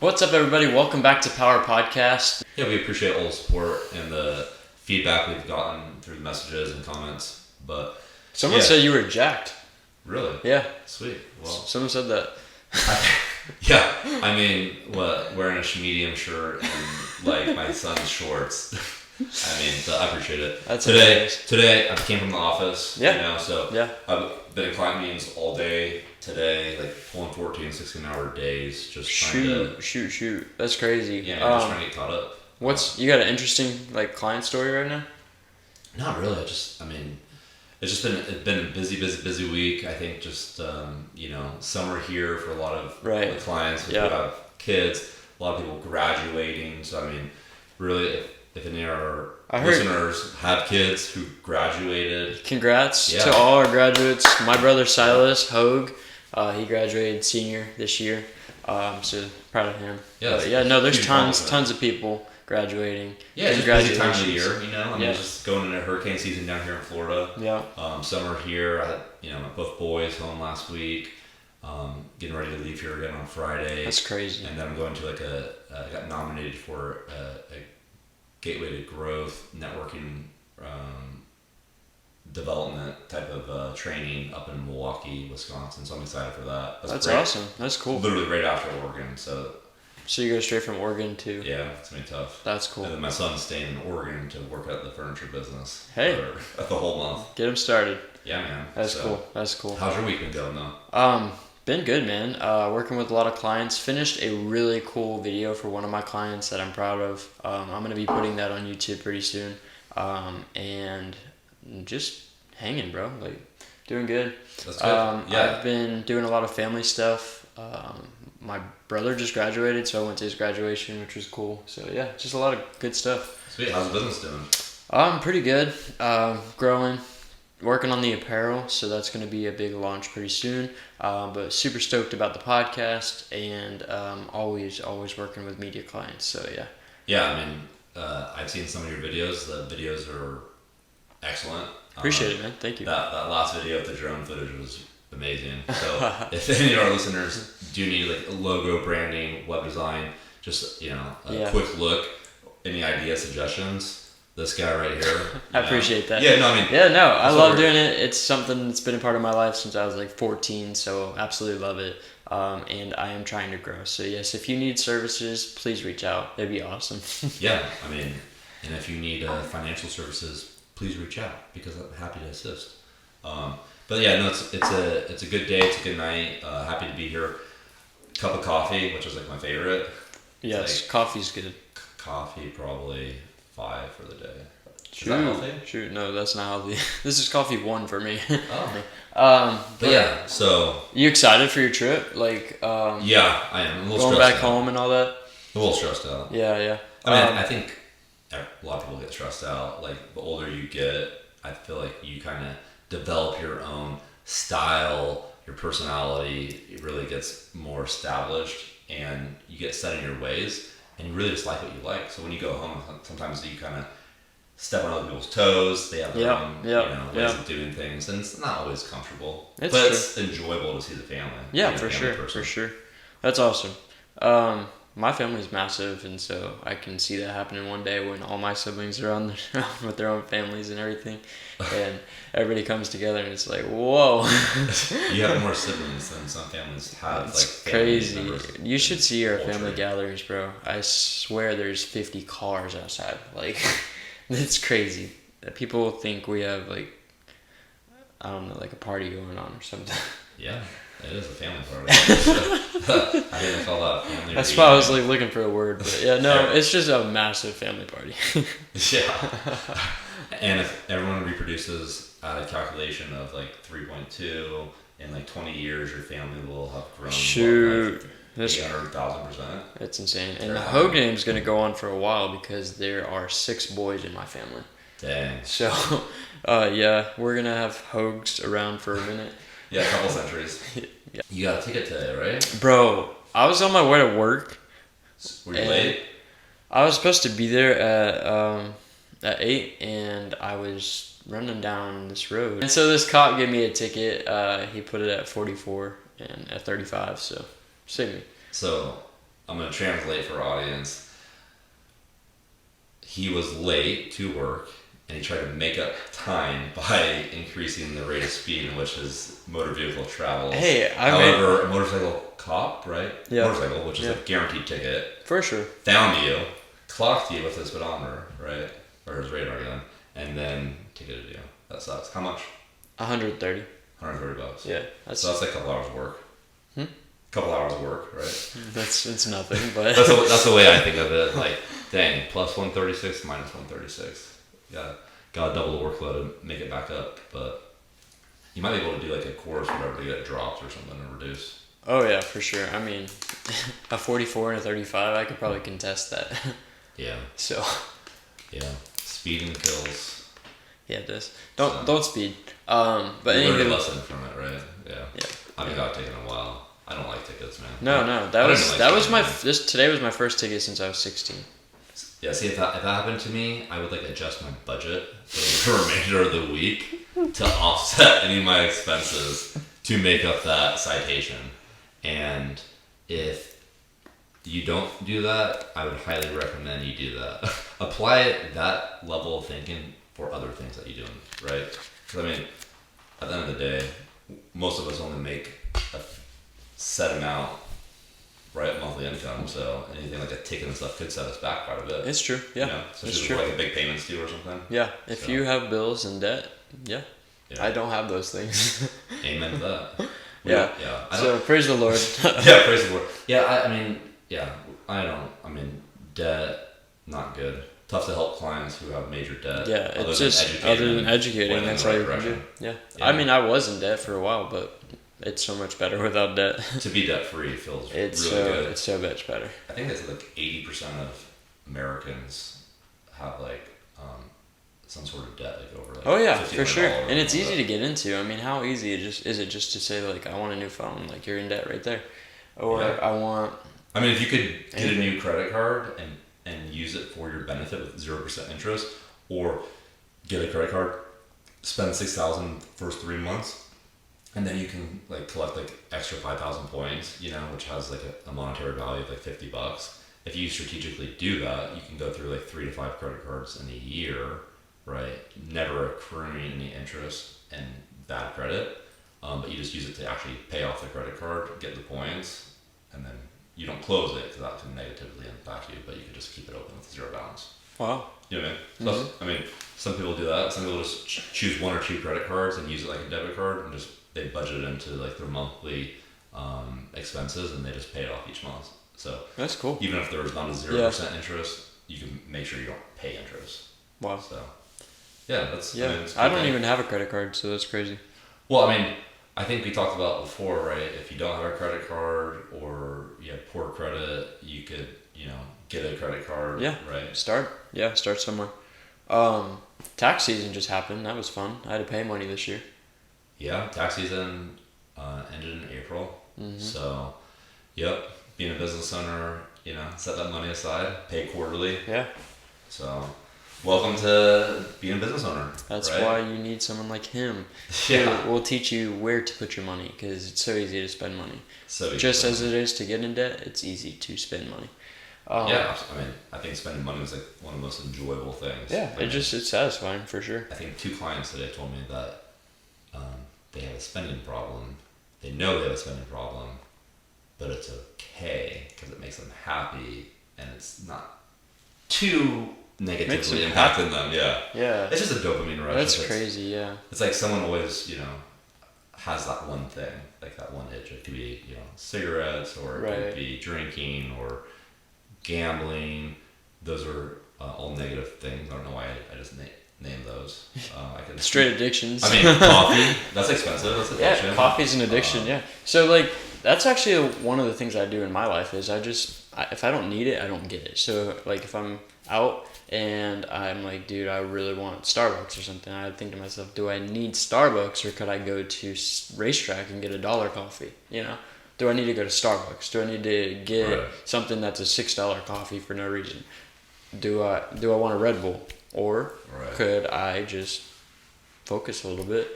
What's up, everybody? Welcome back to PWR Podcast. Yeah, we appreciate all the support and the feedback we've gotten through the messages and comments. But Someone said you were jacked. Really? Yeah. Sweet. Well, someone said that. I mean, wearing a medium shirt and like my son's shorts. I mean, so I appreciate it. That's today I came from the office. Yeah. So I've been in client meetings all day today, like pulling 14, 16-hour days, just trying to shoot. That's crazy. Yeah, just trying to get caught up. You got an interesting client story right now? Not really. It's just been a busy week. I think just summer here for a lot of the clients. Who have kids, a lot of people graduating. So I mean, really, if any of our listeners have kids who graduated, congrats to all our graduates. My brother Silas Hogue, he graduated senior this year. So proud of him. There's tons of people graduating. Yeah, it's just busy time of the year, I mean, just going into hurricane season down here in Florida. Yeah. Summer here. I had, both boys home last week. Getting ready to leave here again on Friday. That's crazy. And then I'm going to I got nominated for a Gateway to Growth networking development type of training up in Milwaukee, Wisconsin. So I'm excited for that. That's awesome. That's cool. Literally right after Oregon. So you go straight from Oregon to... Yeah, it's going to be tough. That's cool. And then my son's staying in Oregon to work at the furniture business. Hey. For the whole month. Get him started. Yeah, man. That's cool. How's your week been going, though? Been good, man. Working with a lot of clients. Finished a really cool video for one of my clients that I'm proud of. I'm going to be putting that on YouTube pretty soon. And just hanging, bro. Doing good. That's good. I've been doing a lot of family stuff. My brother just graduated, so I went to his graduation, which was cool. So yeah, just a lot of good stuff. Sweet. How's the business doing? Pretty good. Growing. Working on the apparel, so that's going to be a big launch pretty soon. But super stoked about the podcast, and always working with media clients. So yeah. Yeah, I mean, I've seen some of your videos. The videos are excellent. Appreciate it, man. Thank you. That last video with the drone footage was amazing. So if any of our listeners do need a logo, branding, web design, just a quick look, any ideas, suggestions, this guy right here. I appreciate that. Yeah, no, I mean. Yeah, no, I love doing it. It's something that's been a part of my life since I was 14, so absolutely love it. And I am trying to grow. So yes, if you need services, please reach out. That'd be awesome. Yeah, I mean, and if you need financial services, please reach out because I'm happy to assist. But yeah, no, it's a good day. It's a good night. Happy to be here. Cup of coffee, which is my favorite. Yes, coffee's good. Coffee probably 5 for the day. Is that healthy? Shoot, no, that's not healthy. This is coffee 1 for me. Oh. But yeah, so. You excited for your trip? Yeah, I am. A little going back home and all that? A little stressed out. Yeah. I mean, I think a lot of people get stressed out. The older you get, I feel like you kind of develop your own style, your personality. It really gets more established, and you get set in your ways. And you really just like what you like. So when you go home, sometimes you kind of step on other people's toes. They have their own ways of doing things. And it's not always comfortable. It's enjoyable to see the family. Yeah, for sure. That's awesome. My family's massive, and so I can see that happening one day when all my siblings are on with their own families and everything. And everybody comes together, and it's whoa. You have more siblings than some families have. It's crazy. You should see our family gatherings, bro. I swear there's 50 cars outside. It's crazy. People think we have I don't know, a party going on or something. Yeah, it is a family party. I didn't call that family. That's why I was looking for a word, but yeah, no, it's just a massive family party. Yeah. And if everyone reproduces at a calculation of 3.2 in 20 years, your family will have grown. Shoot. 800,000%. It's insane. And the Hogue name is going to go on for a while because there are 6 boys in my family. Dang. So, yeah, we're going to have Hogues around for a minute. Yeah, a couple centuries. Yeah. You got a ticket today, right? Bro, I was on my way to work. Were you late? I was supposed to be there at 8, and I was running down this road. And so this cop gave me a ticket. He put it at 44 and at 35, so save me. So I'm gonna translate for our audience. He was late to work, and he tried to make up time by increasing the rate of speed in which his motor vehicle travels. Hey, however, a motorcycle cop, right? Yeah. Motorcycle, which is a guaranteed ticket. For sure. Found you, clocked you with his speedometer, right? Or his radar gun, and then ticketed you. That sucks. How much? 130. $130. Yeah. So that's like a couple hours of work. Couple hours of work, right? It's nothing, but that's the way I think of it. Like, dang, plus 136, minus 136. Yeah, gotta double the workload and make it back up. But you might be able to do like a course or whatever to get it dropped or something and reduce. Oh yeah, for sure. I mean, a 44 and a 35, I could probably contest that. Yeah. So. Yeah, speeding kills. Yeah, it does. Don't speed. But you learned anywho, a lesson from it, right? Yeah. Yeah. I mean, got taken a while. I don't like tickets, man. No, today was my first ticket since I was 16. Yeah, see, if that happened to me, I would like adjust my budget for the remainder of the week to offset any of my expenses to make up that citation. And if you don't do that, I would highly recommend you do that. Apply that level of thinking for other things that you're doing, right? Because I mean, at the end of the day, most of us only make a set amount, right, monthly income. So anything like a ticket and stuff could set us back quite a bit. It's true. Yeah, you know, especially it's with true. like a big payments due or something. Yeah, if you have bills and debt, yeah. I don't have those things. Amen to that. Yeah. So praise the Lord. Yeah, praise the Lord. Yeah, I mean, debt, not good. Tough to help clients who have major debt. Yeah, it's just other than educating, that's all you can do. Yeah. I mean, I was in debt for a while, but it's so much better without debt. To be debt free feels really good. It's so much better. I think it's like 80% of Americans have like some sort of debt, like over like. Oh yeah, for sure. And it's easy to to get into. I mean, how easy is it just to say like, I want a new phone? Like, you're in debt right there. Or I mean, if you could get a new credit card and use it for your benefit with 0% interest, or get a credit card, spend $6,000 first 3 months, and then you can like collect like extra 5,000 points, you know, which has like a monetary value of like $50. If you strategically do that, you can go through like 3 to 5 credit cards in a year, right? Never accruing any interest and bad credit, but you just use it to actually pay off the credit card, get the points, and then you don't close it because that can negatively impact you, but you can just keep it open with 0 balance. Wow. You know what I mean? So, I mean, some people do that. Some people just choose 1 or 2 credit cards and use it like a debit card, and just they budget it into like their monthly expenses, and they just pay it off each month. So that's cool. Even if there's not a 0% interest, you can make sure you don't pay interest. Wow. So yeah, that's. Yeah, I don't even have a credit card, so that's crazy. Well, I mean, I think we talked about before, right? If you don't have a credit card or you have poor credit, you could, get a credit card. Yeah. Right. Start somewhere. Tax season just happened. That was fun. I had to pay money this year. Yeah, tax season ended in April. Mm-hmm. So, yep, being a business owner, set that money aside, pay quarterly. Yeah. So, welcome to being a business owner. That's right? why you need someone like him. Yeah. Who will teach you where to put your money, because it's so easy to spend money. So just as it is to get in debt, it's easy to spend money. Yeah, I mean, I think spending money is like one of the most enjoyable things. Yeah, it's satisfying for sure. I think 2 clients today told me that they have a spending problem. They know they have a spending problem, but it's okay because it makes them happy and it's not too negatively impacting them. Yeah. Yeah. It's just a dopamine rush. That's crazy. Yeah. It's like someone always, has that one thing, like that one itch. It could be, cigarettes, or it could be drinking or gambling. Those are all negative things. I don't know why I just name those. Straight addictions. I mean, coffee. That's expensive. That's addiction. Yeah, coffee's an addiction. Yeah. So like that's actually one of the things I do in my life is if I don't need it, I don't get it. So like if I'm out and I'm like, dude, I really want Starbucks or something, I think to myself, do I need Starbucks, or could I go to Racetrack and get $1 coffee? Do I need to go to Starbucks? Do I need to get something that's a $6 coffee for no reason? Do I want a Red Bull? Or could I just focus a little bit,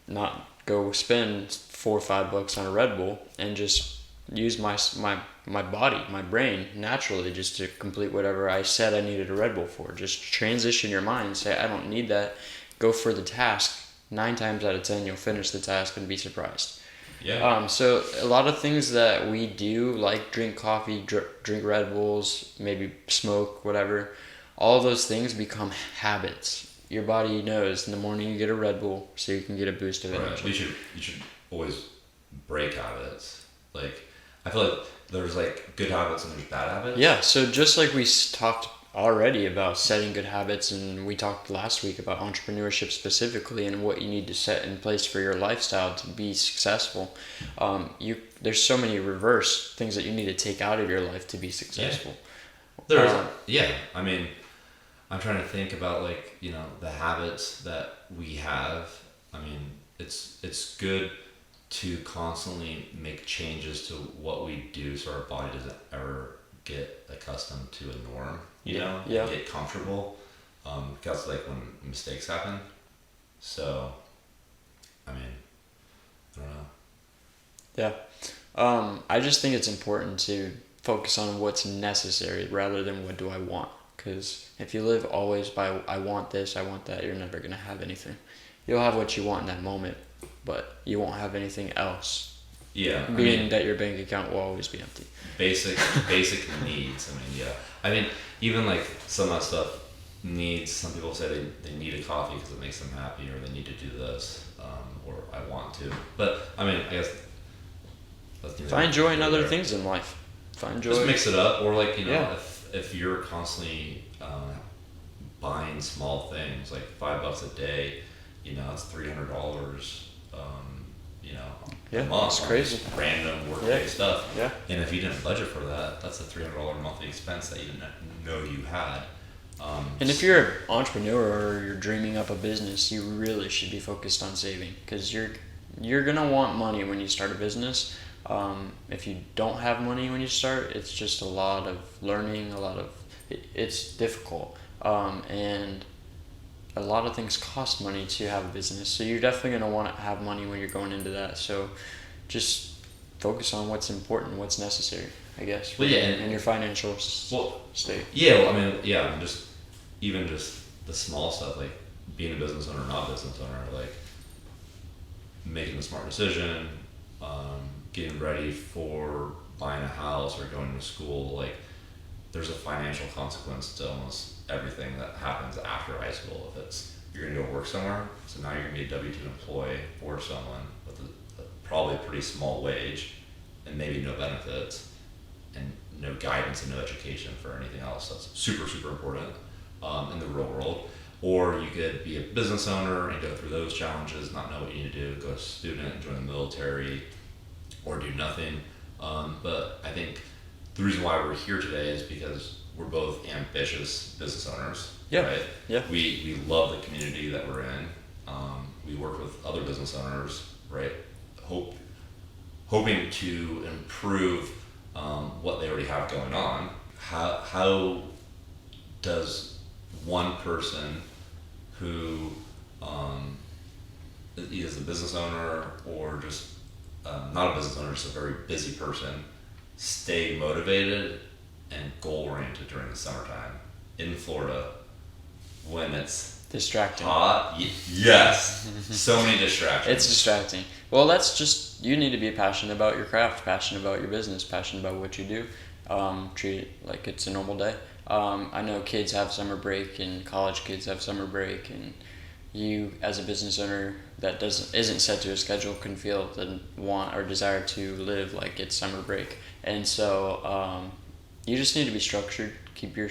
not go spend $4 or $5 on a Red Bull, and just use my my body, my brain, naturally, just to complete whatever I said I needed a Red Bull for. Just transition your mind. Say, I don't need that. Go for the task. 9 times out of 10, you'll finish the task and be surprised. Yeah. So a lot of things that we do, like drink coffee, drink Red Bulls, maybe smoke, whatever, all those things become habits. Your body knows in the morning you get a Red Bull so you can get a boost of energy. You should always break habits. Like, I feel like there's like good habits and there's bad habits. Yeah, so just like we talked already about setting good habits, and we talked last week about entrepreneurship specifically and what you need to set in place for your lifestyle to be successful. There's so many reverse things that you need to take out of your life to be successful. I mean, I'm trying to think about like, you know, the habits that we have. I mean, it's good to constantly make changes to what we do so our body doesn't ever get accustomed to a norm, you know, and get comfortable, because like when mistakes happen. So, I mean, I don't know. Yeah. I just think it's important to focus on what's necessary rather than what do I want. Because if you live always by I want this, I want that, you're never going to have anything. You'll have what you want in that moment, but you won't have anything else. Yeah. That your bank account will always be empty. Basic needs. I mean, even like some of that stuff needs, some people say they need a coffee because it makes them happy, or they need to do this, or I want to. But I mean, I guess find joy in other things in life. Find joy. Just mix it up, or like, you know, if you're constantly buying small things like $5 a day, you know, it's $300. You know, a month. It's crazy. Random work-based stuff. Yeah. And if you didn't budget for that, that's a $300 monthly expense that you didn't know you had. And if you're an entrepreneur or you're dreaming up a business, you really should be focused on saving, because you're gonna want money when you start a business. If you don't have money when you start, it's just a lot of learning, it's difficult, and a lot of things cost money to have a business. So you're definitely going to want to have money when you're going into that. So just focus on what's important, what's necessary, I guess, in your financial state. Yeah, well, I mean, just even just the small stuff, like being a business owner, not business owner, like making a smart decision, getting ready for buying a house or going to school. Like, there's a financial consequence to almost everything that happens after high school. If it's you're going to go work somewhere, so now you're going to be a W-2 employee for someone with probably a pretty small wage and maybe no benefits and no guidance and no education for anything else. That's super, super important in the real world. Or you could be a business owner and go through those challenges, not know what you need to do, go a student, join the military, or do nothing. But I think the reason why we're here today is because we're both ambitious business owners, right? Yeah. We love the community that we're in. We work with other business owners, right? Hoping to improve what they already have going on. How does one person who is a business owner or just not a business owner, just a very busy person, stay motivated and goal-oriented during the summertime in Florida when it's distracting, hot? Yes. So many distractions. It's distracting. Well, that's just, you need to be passionate about your craft, passionate about your business, passionate about what you do. Treat it like it's a normal day. I know kids have summer break and college kids have summer break, and you as a business owner that isn't set to a schedule can feel the want or desire to live like it's summer break. And so you just need to be structured, keep your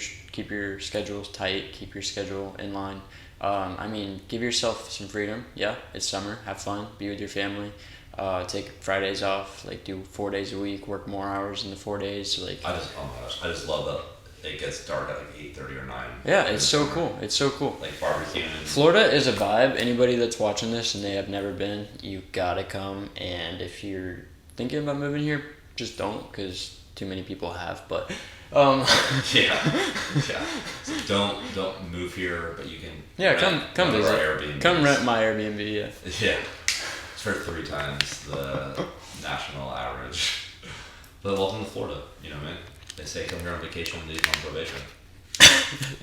schedules tight, keep your schedule in line. Give yourself some freedom. Yeah, it's summer, have fun, be with your family, take Fridays off, like do 4 days a week, work more hours in the 4 days. Like, I just love that it gets dark at like 8:30 or 9. Yeah, it's so cool. It's so cool. Like barbecuing. Florida is a vibe. Anybody that's watching this and they have never been, you gotta come. And if you're thinking about moving here, just don't, because too many people have. But yeah. So don't move here, but you can. Yeah, come visit. Airbnbs. Come rent my Airbnb. Yeah. It's for 3 times the national average. But welcome to Florida. You know, man. They say come here on vacation, leave on probation.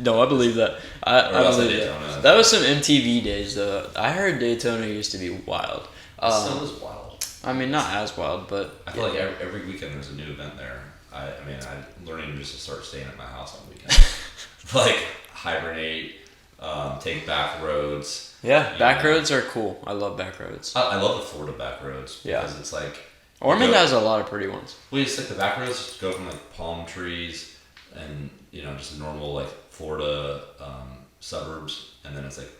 No, I believe that. I believe Daytona. that. That was some MTV days, though. I heard Daytona used to be wild. Still is wild. I mean, not as wild, but... I feel like every weekend there's a new event there. I mean, I'm learning just to start staying at my house on weekends. Like, hibernate, take back roads. Yeah, back roads are cool. I love back roads. I love the Florida back roads. Because it's like... Ormond has a lot of pretty ones. We just like the back roads just go from like palm trees and, you know, just normal like Florida suburbs. And then it's like,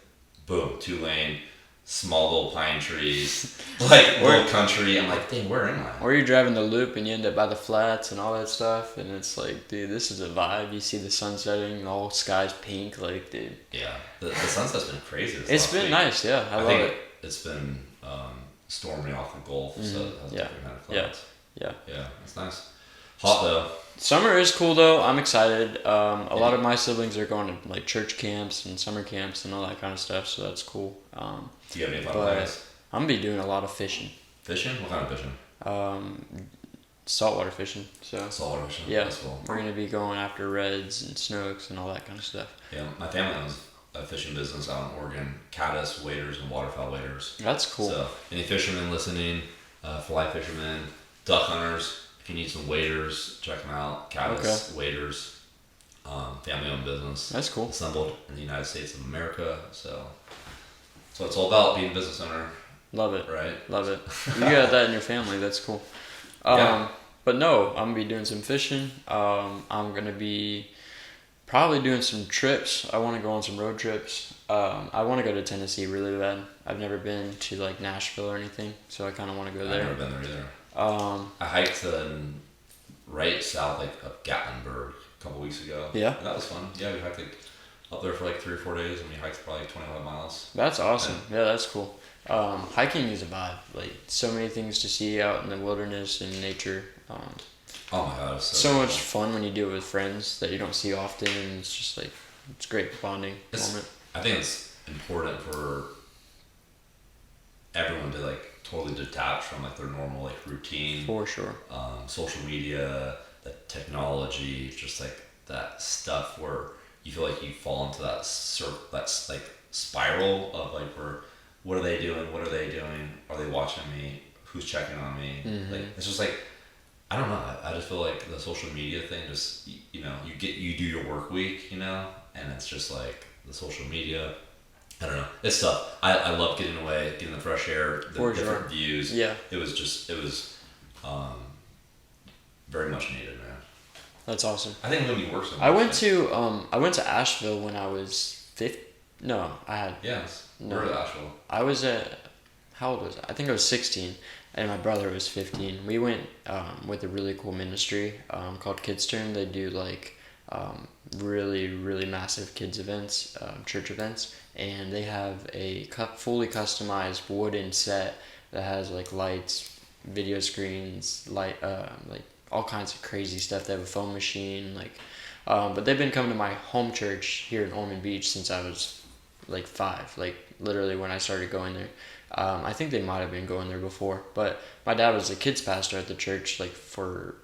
boom, 2-lane, small little pine trees, like little country. I'm like, dang, where am I? Or you're driving the loop and you end up by the flats and all that stuff, and it's like, dude, this is a vibe. You see the sun setting, the whole sky's pink, like, dude. Yeah, the sunset's been crazy. It's been nice, yeah. I love it. It's been stormy off the Gulf, so it has different kind of clouds. Yeah, it's nice. Hot though. Summer is cool though. I'm excited. A lot of my siblings are going to like church camps and summer camps and all that kind of stuff, so that's cool. Do you have any fun plans? I'm gonna be doing a lot of fishing. Fishing? What kind of fishing? Saltwater fishing. So saltwater fishing. Yeah, that's cool. We're gonna be going after reds and snooks and all that kind of stuff. Yeah, my family owns a fishing business out in Oregon. Caddis waders and waterfowl waders. That's cool. So any fishermen listening, fly fishermen, duck hunters. If you need some waders, check them out. Caddis waders, family-owned business. That's cool. Assembled in the United States of America. So it's all about being a business owner. Love it. Right? Love it. You got that in your family. That's cool. But no, I'm going to be doing some fishing. I'm going to be probably doing some trips. I want to go on some road trips. I want to go to Tennessee really bad. I've never been to like Nashville or anything, so I kind of want to go there. I've never been there either. I hiked right south of Gatlinburg a couple weeks ago. Yeah. And that was fun. Yeah, we hiked up there for like 3 or 4 days, and we hiked probably 25 miles. That's awesome. Yeah, that's cool. Hiking is a vibe. Like, so many things to see out in the wilderness and nature. Oh my god, so much fun when you do it with friends that you don't see often, and it's just like, it's a great bonding moment. I think it's important for everyone to like totally detach from like their normal like routine. For sure. Social media, the technology, just like that stuff where you feel like you fall into that's like spiral of like where what are they doing? What are they doing? Are they watching me? Who's checking on me? Mm-hmm. Like it's just like I don't know. I just feel like the social media thing just you know you do your work week, you know, and it's just like the social media. I don't know. It's tough. I love getting away, getting the fresh air, the different views. Yeah. It was very much needed, man. That's awesome. I think nobody works. I went to Asheville when I was 15. No, I had. Yes. No. Where at Asheville? I was how old was I? I think I was 16, and my brother was 15. We went with a really cool ministry called Kids Turn. They do like really, really massive kids events, church events, and they have a fully customized wooden set that has like lights, video screens, like all kinds of crazy stuff. They have a phone machine, but they've been coming to my home church here in Ormond Beach since I was like 5, like literally when I started going there. I think they might have been going there before, but my dad was a kids pastor at the church like for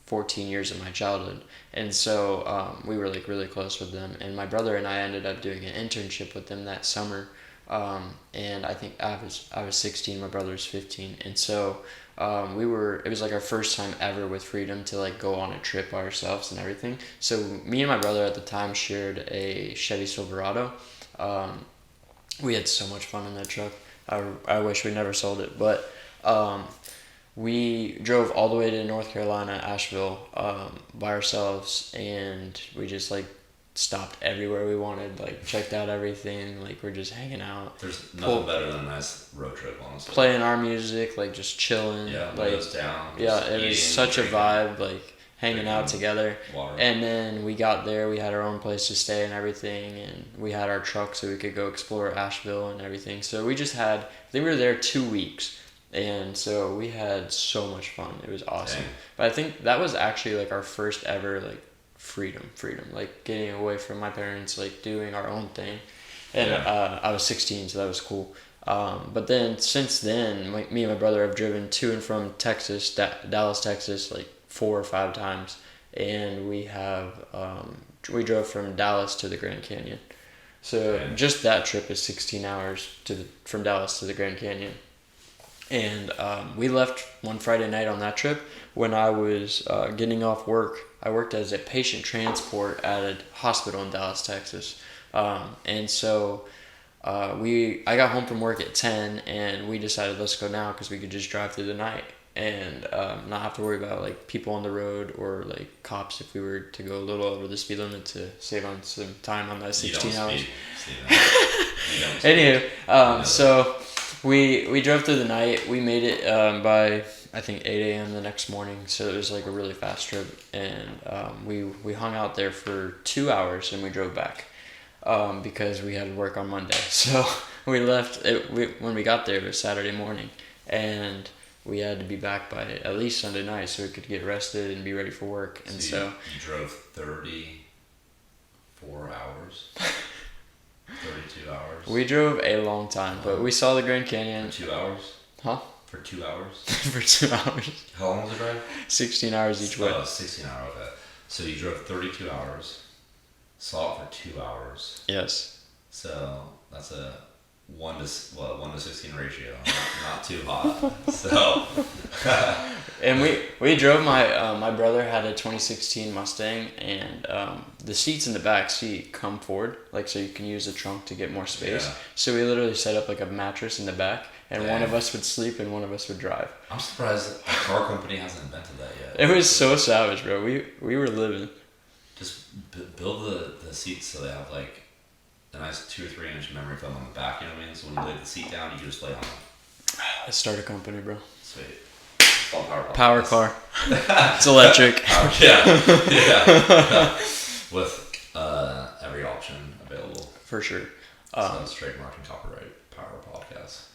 14 years of my childhood, and so we were like really close with them, and my brother and I ended up doing an internship with them that summer, and I think I was 16, my brother was 15, and so it was like our first time ever with freedom to like go on a trip by ourselves and everything. So me and my brother at the time shared a Chevy Silverado. We had so much fun in that truck. I wish we never sold it, but we drove all the way to North Carolina, Asheville, by ourselves, and we just like stopped everywhere we wanted, like checked out everything, like we're just hanging out. There's nothing better than a nice road trip, honestly. Playing our music, like just chilling. Yeah, like windows down. Yeah, it was such a vibe, like hanging out together. Water. And then we got there, we had our own place to stay and everything, and we had our truck so we could go explore Asheville and everything. So we just had, I think we were there 2 weeks, and so we had so much fun. It was awesome. Dang. But I think that was actually like our first ever like freedom, like getting away from my parents, like doing our own thing. And I was 16, so that was cool. But then since then, me and my brother have driven to and from Texas, Dallas, Texas, like 4 or 5 times, and we drove from Dallas to the Grand Canyon. So just that trip is 16 hours from Dallas to the Grand Canyon. And we left one Friday night on that trip. When I was getting off work, I worked as a patient transport at a hospital in Dallas, Texas. And so I got home from work at 10, and we decided let's go now because we could just drive through the night and not have to worry about like people on the road or like cops if we were to go a little over the speed limit to save on some time on that 16 hours. Anywho, so we drove through the night. We made it by I think 8 a.m. the next morning, so it was like a really fast trip, and we hung out there for 2 hours and we drove back because we had to work on Monday. So we left when we got there. It was Saturday morning, and we had to be back by at least Sunday night so we could get rested and be ready for work. And so you drove 34 hours. 32 hours. We drove a long time, but we saw the Grand Canyon. For 2 hours? Huh? For 2 hours? For 2 hours. How long was the drive? 16 hours each way. 16 hours. Okay. So you drove 32 hours, saw it for 2 hours. Yes. So that's a 1 to 16 ratio. Not too hot. So. And we drove. My brother had a 2016 Mustang, and the seats in the back seat come forward, like so you can use the trunk to get more space. Yeah. So we literally set up like a mattress in the back, and one of us would sleep and one of us would drive. I'm surprised a car company hasn't invented that yet. It was so savage, bro. We were living. Just build the seats so they have like a nice 2 or 3 inch memory foam on the back. You know what I mean? So when you lay the seat down, you can just lay on it. Let's start a company, bro. Sweet. Power car. It's electric. Yeah. With every option available. For sure. So it's trademark and copyright Power Podcast.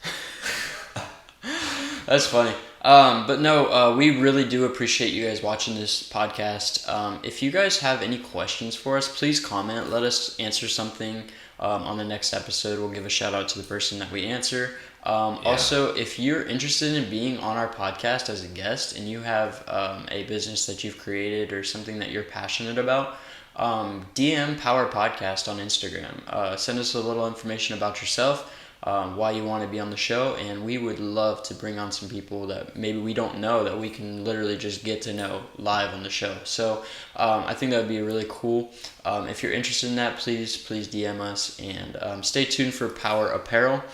That's funny. But no, we really do appreciate you guys watching this podcast. If you guys have any questions for us, please comment. Let us answer something on the next episode. We'll give a shout out to the person that we answer. Also, if you're interested in being on our podcast as a guest and you have a business that you've created or something that you're passionate about, DM Power Podcast on Instagram. Send us a little information about yourself, why you want to be on the show, and we would love to bring on some people that maybe we don't know that we can literally just get to know live on the show. So I think that would be really cool. If you're interested in that, please DM us, and stay tuned for Power Apparel.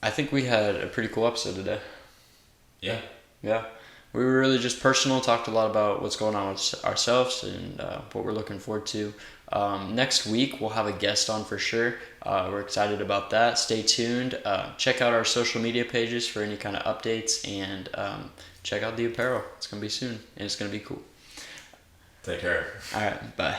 I think we had a pretty cool episode today. Yeah. We were really just personal, talked a lot about what's going on with ourselves and what we're looking forward to. Next week, we'll have a guest on for sure. We're excited about that. Stay tuned. Check out our social media pages for any kind of updates, and check out the apparel. It's going to be soon, and it's going to be cool. Take care. All right, bye.